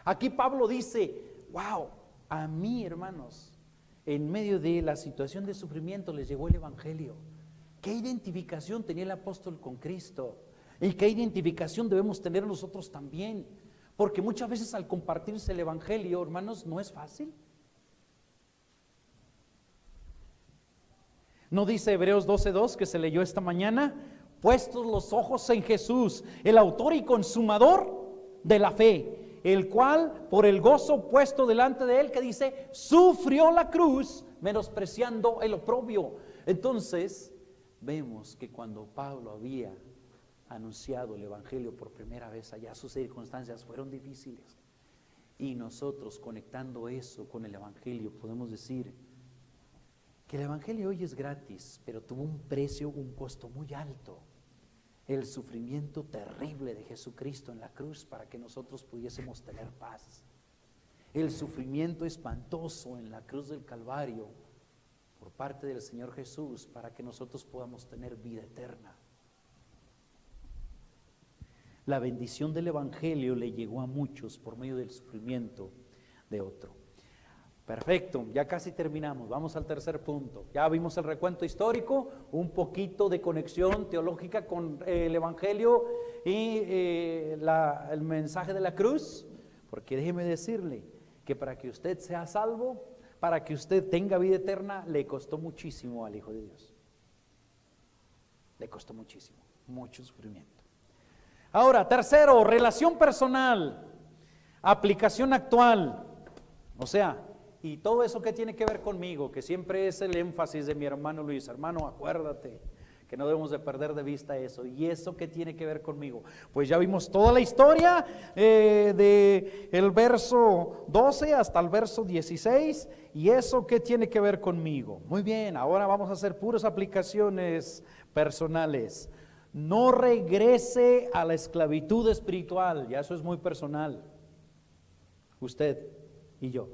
Aquí Pablo dice: wow, a mí, hermanos, en medio de la situación de sufrimiento les llegó el evangelio. ¿Qué identificación tenía el apóstol con Cristo? ¿Y qué identificación debemos tener nosotros también? Porque muchas veces al compartirse el evangelio, hermanos, no es fácil. ¿No dice Hebreos 12:2 que se leyó esta mañana? Puestos los ojos en Jesús, el autor y consumador de la fe, el cual por el gozo puesto delante de él, que dice, sufrió la cruz, menospreciando el oprobio. Entonces vemos que cuando Pablo había anunciado el evangelio por primera vez allá, sus circunstancias fueron difíciles, y nosotros conectando eso con el evangelio podemos decir que el evangelio hoy es gratis, pero tuvo un precio, un costo muy alto: el sufrimiento terrible de Jesucristo en la cruz para que nosotros pudiésemos tener paz, el sufrimiento espantoso en la cruz del Calvario por parte del Señor Jesús para que nosotros podamos tener vida eterna. La bendición del evangelio le llegó a muchos por medio del sufrimiento de otro. Perfecto, ya casi terminamos. Vamos al tercer punto. Ya vimos el recuento histórico, un poquito de conexión teológica con el evangelio y el mensaje de la cruz. Porque déjeme decirle que para que usted sea salvo, para que usted tenga vida eterna, le costó muchísimo al Hijo de Dios. Le costó muchísimo, mucho sufrimiento. Ahora, tercero, relación personal, aplicación actual. O sea, y todo eso que tiene que ver conmigo, que siempre es el énfasis de mi hermano Luis. Hermano, acuérdate que no debemos de perder de vista eso. ¿Y eso qué tiene que ver conmigo? Pues ya vimos toda la historia de el verso 12 hasta el verso 16. ¿Y eso qué tiene que ver conmigo? Muy bien, ahora vamos a hacer puras aplicaciones personales. No regrese a la esclavitud espiritual. Ya eso es muy personal. Usted y yo.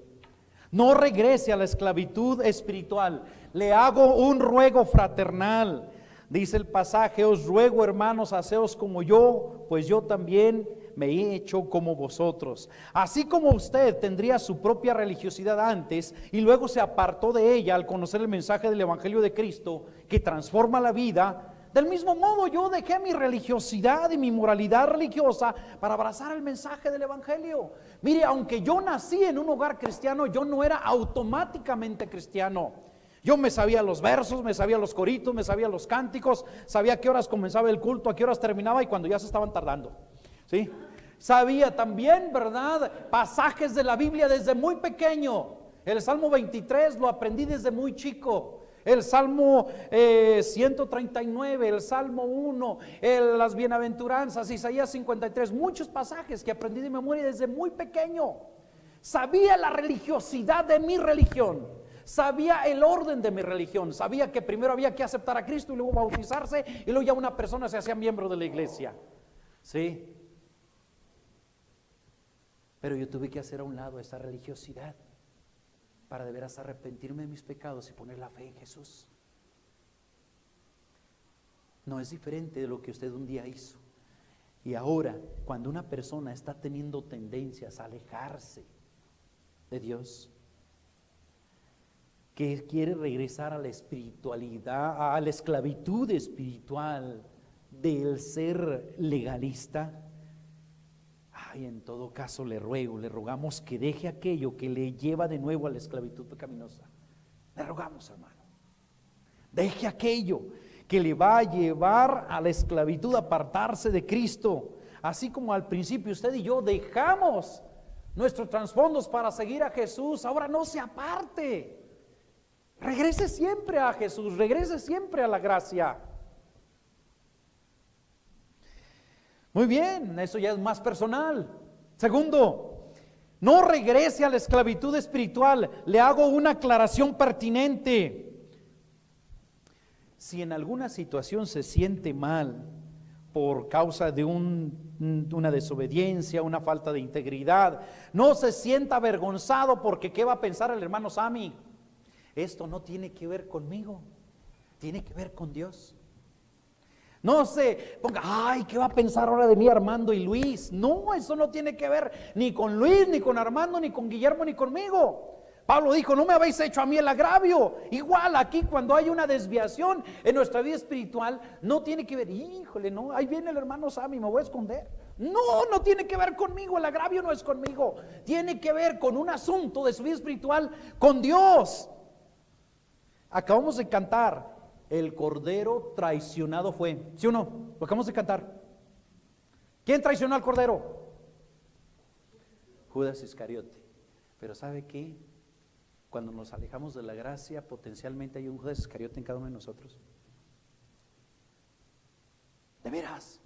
No regrese a la esclavitud espiritual. Le hago un ruego fraternal. Dice el pasaje: os ruego, hermanos, haceos como yo, pues yo también me he hecho como vosotros. Así como usted tendría su propia religiosidad antes y luego se apartó de ella al conocer el mensaje del evangelio de Cristo que transforma la vida, del mismo modo yo dejé mi religiosidad y mi moralidad religiosa para abrazar el mensaje del evangelio. Mire, aunque yo nací en un hogar cristiano, yo no era automáticamente cristiano. Yo me sabía los versos, me sabía los coritos, me sabía los cánticos, sabía a qué horas comenzaba el culto, a qué horas terminaba y cuando ya se estaban tardando, ¿sí? Sabía también, ¿verdad?, pasajes de la Biblia desde muy pequeño. El Salmo 23 lo aprendí desde muy chico. El Salmo 139, el Salmo 1, las bienaventuranzas, Isaías 53, muchos pasajes que aprendí de memoria desde muy pequeño. Sabía la religiosidad de mi religión. Sabía el orden de mi religión, sabía que primero había que aceptar a Cristo y luego bautizarse y luego ya una persona se hacía miembro de la iglesia, ¿sí? Pero yo tuve que hacer a un lado esa religiosidad para de veras arrepentirme de mis pecados y poner la fe en Jesús. No es diferente de lo que usted un día hizo. Y ahora, cuando una persona está teniendo tendencias a alejarse de Dios, que quiere regresar a la espiritualidad, a la esclavitud espiritual del ser legalista, en todo caso le rogamos que deje aquello que le lleva de nuevo a la esclavitud pecaminosa. Le rogamos, hermano, deje aquello que le va a llevar a la esclavitud, a apartarse de Cristo. Así como al principio usted y yo dejamos nuestros trasfondos para seguir a Jesús, ahora no se aparte. Regrese siempre a Jesús, regrese siempre a la gracia. Muy bien, eso ya es más personal. Segundo, no regrese a la esclavitud espiritual. Le hago una aclaración pertinente. Si en alguna situación se siente mal por causa de una desobediencia, una falta de integridad. No se sienta avergonzado porque ¿qué va a pensar el hermano Sammy? Esto no tiene que ver conmigo, tiene que ver con Dios. No se ponga, ay, ¿qué va a pensar ahora de mí Armando y Luis? No, eso no tiene que ver ni con Luis, ni con Armando, ni con Guillermo, ni conmigo. Pablo dijo, no me habéis hecho a mí el agravio. Igual aquí cuando hay una desviación en nuestra vida espiritual, no tiene que ver, híjole, no, ahí viene el hermano Sammy, me voy a esconder. No, no tiene que ver conmigo, el agravio no es conmigo. Tiene que ver con un asunto de su vida espiritual con Dios. Acabamos de cantar, el cordero traicionado fue, ¿sí o no? Lo acabamos de cantar. ¿Quién traicionó al cordero? Judas Iscariote. Pero ¿sabe qué? Cuando nos alejamos de la gracia, potencialmente hay un Judas Iscariote en cada uno de nosotros. ¿De veras?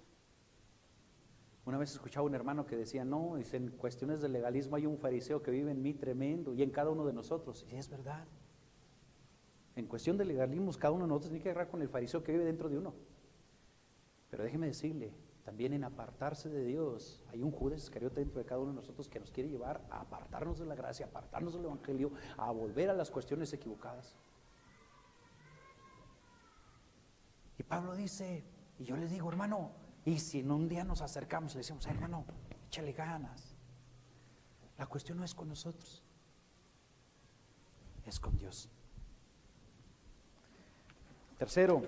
Una vez escuchaba a un hermano que decía, no, en cuestiones de legalismo hay un fariseo que vive en mí tremendo y en cada uno de nosotros. Y es verdad. En cuestión de legalismo, cada uno de nosotros tiene que agarrar con el fariseo que vive dentro de uno. Pero déjeme decirle, también en apartarse de Dios, hay un Judas Iscariote dentro de cada uno de nosotros que nos quiere llevar a apartarnos de la gracia, a apartarnos del evangelio, a volver a las cuestiones equivocadas. Y Pablo dice, y yo le digo, hermano, y si en un día nos acercamos y le decimos, hermano, échale ganas. La cuestión no es con nosotros, es con Dios. Tercero,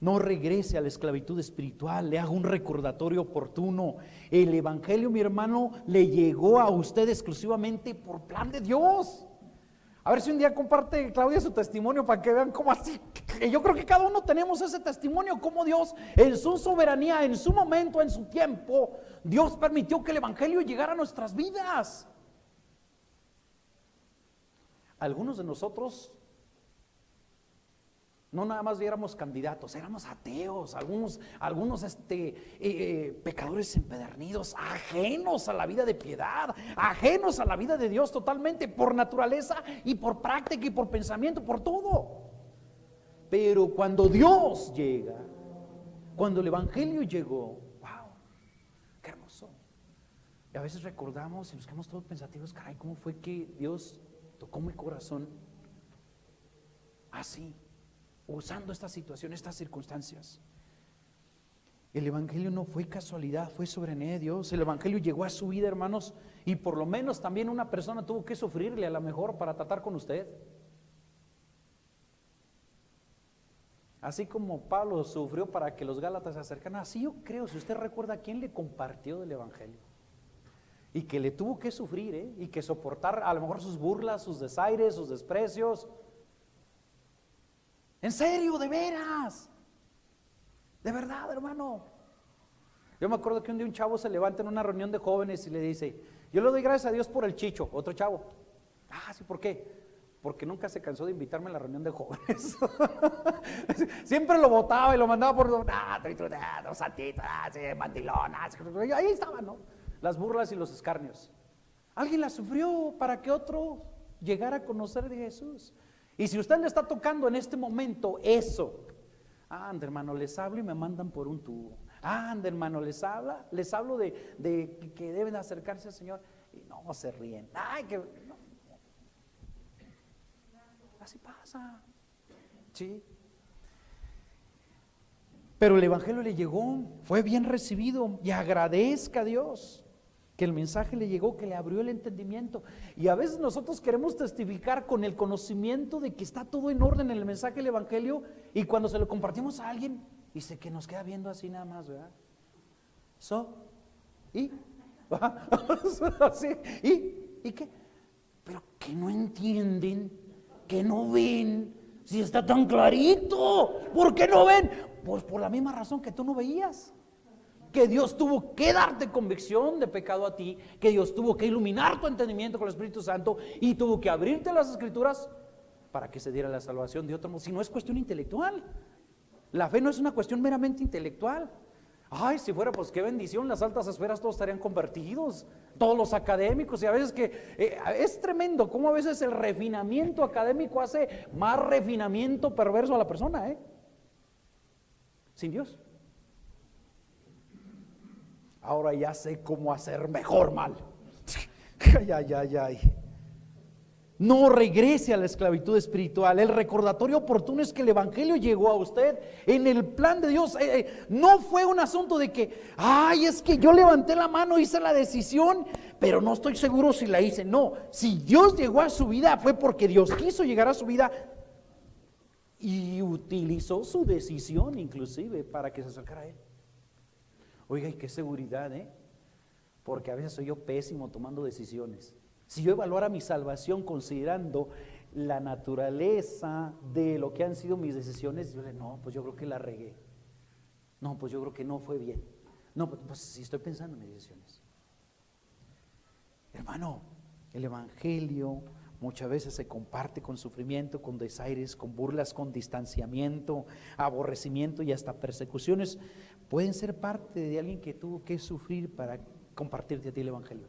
no regrese a la esclavitud espiritual, le haga un recordatorio oportuno. El evangelio, mi hermano, le llegó a usted exclusivamente por plan de Dios. A ver si un día comparte Claudia su testimonio para que vean cómo así. Yo creo que cada uno tenemos ese testimonio, como Dios en su soberanía, en su momento, en su tiempo, Dios permitió que el evangelio llegara a nuestras vidas. Algunos de nosotros no nada más éramos candidatos, éramos ateos, algunos pecadores empedernidos, ajenos a la vida de piedad, ajenos a la vida de Dios totalmente, por naturaleza y por práctica y por pensamiento, por todo. Pero cuando Dios llega, cuando el evangelio llegó, wow, qué hermoso. Y a veces recordamos y nos quedamos todos pensativos, caray, ¿cómo fue que Dios tocó mi corazón así? Usando esta situación, estas circunstancias. El evangelio no fue casualidad, fue soberanía de Dios. El evangelio llegó a su vida, hermanos, y por lo menos también una persona tuvo que sufrirle a lo mejor para tratar con usted. Así como Pablo sufrió para que los Gálatas se acercaran, así yo creo, si usted recuerda, quién le compartió del evangelio y que le tuvo que sufrir, y que soportar a lo mejor sus burlas, sus desaires, sus desprecios. En serio, de veras, de verdad, hermano. Yo me acuerdo que un día un chavo se levanta en una reunión de jóvenes y le dice, yo le doy gracias a Dios por el Chicho. Otro chavo, sí, ¿por qué? Porque nunca se cansó de invitarme a la reunión de jóvenes. Siempre lo votaba y lo mandaba por dos santitos, mandilón, ahí estaban, ¿no? Las burlas y los escarnios. Alguien la sufrió para que otro llegara a conocer de Jesús. Y si usted le está tocando en este momento eso, anda, hermano, les hablo y me mandan por un tubo. Anda, hermano, les hablo de que deben acercarse al Señor y no se ríen. No. Así pasa. Sí. Pero el evangelio le llegó, fue bien recibido, y agradezca a Dios que el mensaje le llegó, que le abrió el entendimiento. Y a veces nosotros queremos testificar con el conocimiento de que está todo en orden en el mensaje del evangelio, y cuando se lo compartimos a alguien, dice que nos queda viendo así nada más, ¿verdad? ¿Y qué? Pero que no entienden, que no ven, si está tan clarito. ¿Por qué no ven? Pues por la misma razón que tú no veías. Que Dios tuvo que darte convicción de pecado a ti, que Dios tuvo que iluminar tu entendimiento con el Espíritu Santo y tuvo que abrirte las Escrituras para que se diera la salvación de otro modo. Si no es cuestión intelectual, la fe no es una cuestión meramente intelectual. Si fuera, pues qué bendición, las altas esferas todos estarían convertidos, todos los académicos. Y a veces es tremendo cómo a veces el refinamiento académico hace más refinamiento perverso a la persona, sin Dios. ahora ya sé cómo hacer mejor mal. Ay, ay, ay, ay. No regrese a la esclavitud espiritual. El recordatorio oportuno es que el evangelio llegó a usted en el plan de Dios. No fue un asunto de que, ay, es que yo levanté la mano, hice la decisión, pero no estoy seguro si la hice. No, si Dios llegó a su vida fue porque Dios quiso llegar a su vida y utilizó su decisión inclusive para que se acercara a Él. Oiga, y qué seguridad, porque a veces soy yo pésimo tomando decisiones. Si yo evaluara mi salvación considerando la naturaleza de lo que han sido mis decisiones, yo le digo, no, pues yo creo que la regué. No, pues yo creo que no fue bien. No, pues si estoy pensando en mis decisiones. Hermano, el evangelio muchas veces se comparte con sufrimiento, con desaires, con burlas, con distanciamiento, aborrecimiento y hasta persecuciones. Pueden ser parte de alguien que tuvo que sufrir para compartirte a ti el evangelio.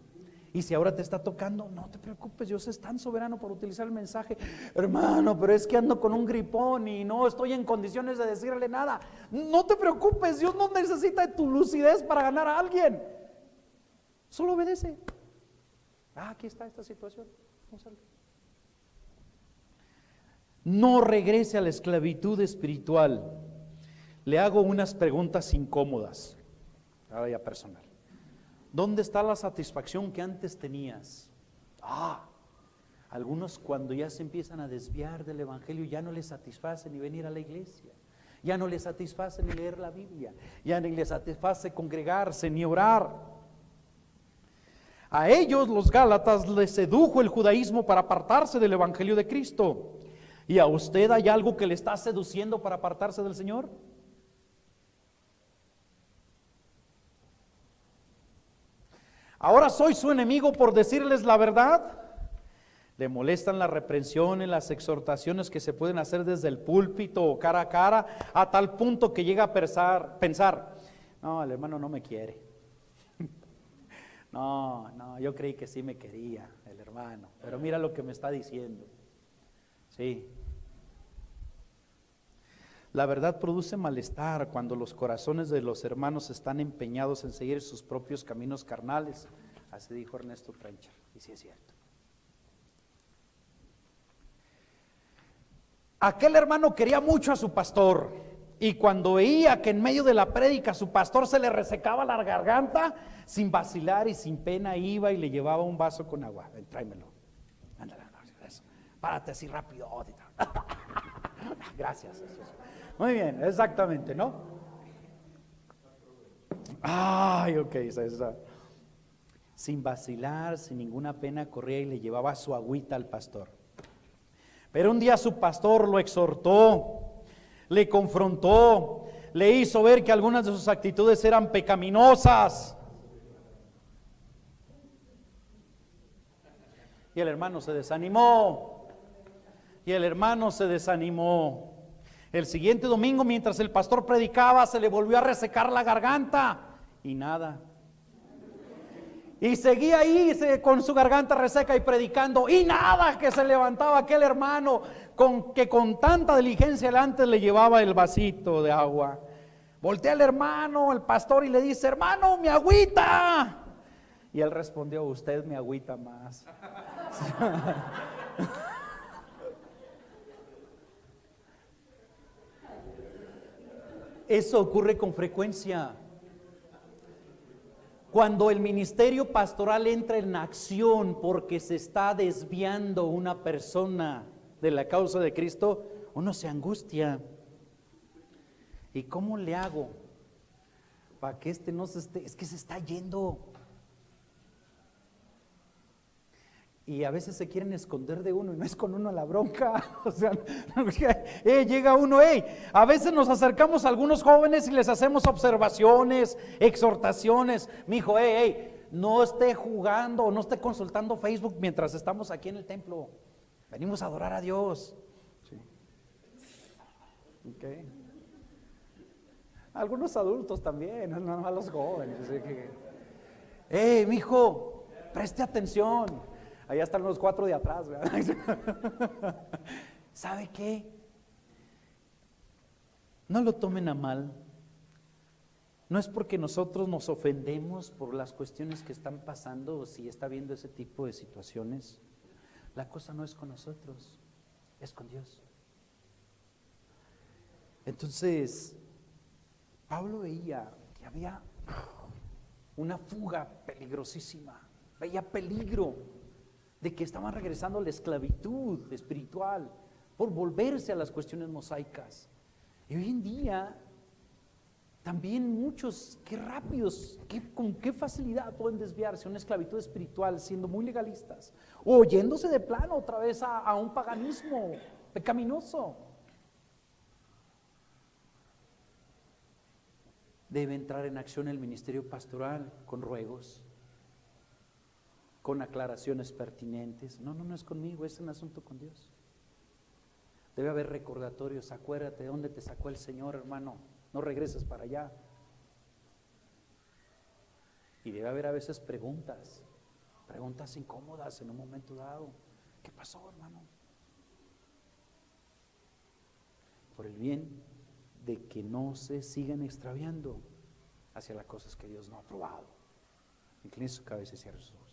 Y si ahora te está tocando, no te preocupes, Dios es tan soberano por utilizar el mensaje. Hermano, pero es que ando con un gripón y no estoy en condiciones de decirle nada. No te preocupes, Dios no necesita de tu lucidez para ganar a alguien. Solo obedece. Aquí está esta situación. Vamos a ver. No regrese a la esclavitud espiritual. Le hago unas preguntas incómodas, ahora ya personal. ¿Dónde está la satisfacción que antes tenías? Algunos cuando ya se empiezan a desviar del evangelio ya no les satisface ni venir a la iglesia, ya no les satisface ni leer la Biblia, ya ni les satisface congregarse ni orar. A ellos, los Gálatas, les sedujo el judaísmo para apartarse del evangelio de Cristo. ¿Y a usted hay algo que le está seduciendo para apartarse del Señor? Ahora soy su enemigo por decirles la verdad. Le molestan las reprensiones, las exhortaciones que se pueden hacer desde el púlpito o cara a cara, a tal punto que llega a pensar, no, el hermano no me quiere. No, yo creí que sí me quería el hermano, pero mira lo que me está diciendo. Sí. La verdad produce malestar cuando los corazones de los hermanos están empeñados en seguir sus propios caminos carnales. Así dijo Ernesto Trencher, y sí es cierto. Aquel hermano quería mucho a su pastor, y cuando veía que en medio de la prédica su pastor se le resecaba la garganta, sin vacilar y sin pena iba y le llevaba un vaso con agua. Ven, tráemelo. Ándale, eso. Párate así rápido. Gracias. Muy bien, exactamente, ¿no? Ay, ok, esa. Sin vacilar, sin ninguna pena, corría y le llevaba su agüita al pastor. Pero un día su pastor lo exhortó, le confrontó, le hizo ver que algunas de sus actitudes eran pecaminosas. Y el hermano se desanimó. El siguiente domingo, mientras el pastor predicaba, se le volvió a resecar la garganta y nada. Y seguía ahí con su garganta reseca y predicando y nada, que se levantaba aquel hermano que con tanta diligencia antes le llevaba el vasito de agua. Voltea al hermano, el pastor, y le dice: hermano, mi agüita. Y él respondió: usted me agüita más. Eso ocurre con frecuencia. Cuando el ministerio pastoral entra en acción porque se está desviando una persona de la causa de Cristo, uno se angustia. ¿Y cómo le hago para que no se esté? Es que se está yendo. Y a veces se quieren esconder de uno y no es con uno la bronca. O sea, llega uno, a veces nos acercamos a algunos jóvenes y les hacemos observaciones, exhortaciones. Mijo, no esté jugando o no esté consultando Facebook mientras estamos aquí en el templo. Venimos a adorar a Dios. Sí. Okay. Algunos adultos también, no a los jóvenes. Mijo, preste atención. Allá están los 4 de atrás, ¿verdad? ¿Sabe qué? No lo tomen a mal, No es porque nosotros nos ofendemos por las cuestiones que están pasando o si está viendo ese tipo de situaciones. La cosa no es con nosotros, es con Dios. Entonces, Pablo veía que había una fuga peligrosísima, veía peligro de que estaban regresando a la esclavitud espiritual por volverse a las cuestiones mosaicas. Y hoy en día también muchos, qué rápidos, con qué facilidad pueden desviarse a una esclavitud espiritual siendo muy legalistas o yéndose de plano otra vez a un paganismo pecaminoso. Debe entrar en acción el ministerio pastoral con ruegos, con aclaraciones pertinentes. No es conmigo, es un asunto con Dios. Debe haber recordatorios, acuérdate de dónde te sacó el Señor, hermano, no regreses para allá. Y debe haber a veces preguntas incómodas en un momento dado. ¿Qué pasó, hermano? Por el bien de que no se sigan extraviando hacia las cosas que Dios no ha aprobado. Incline su cabeza y cierre sus ojos.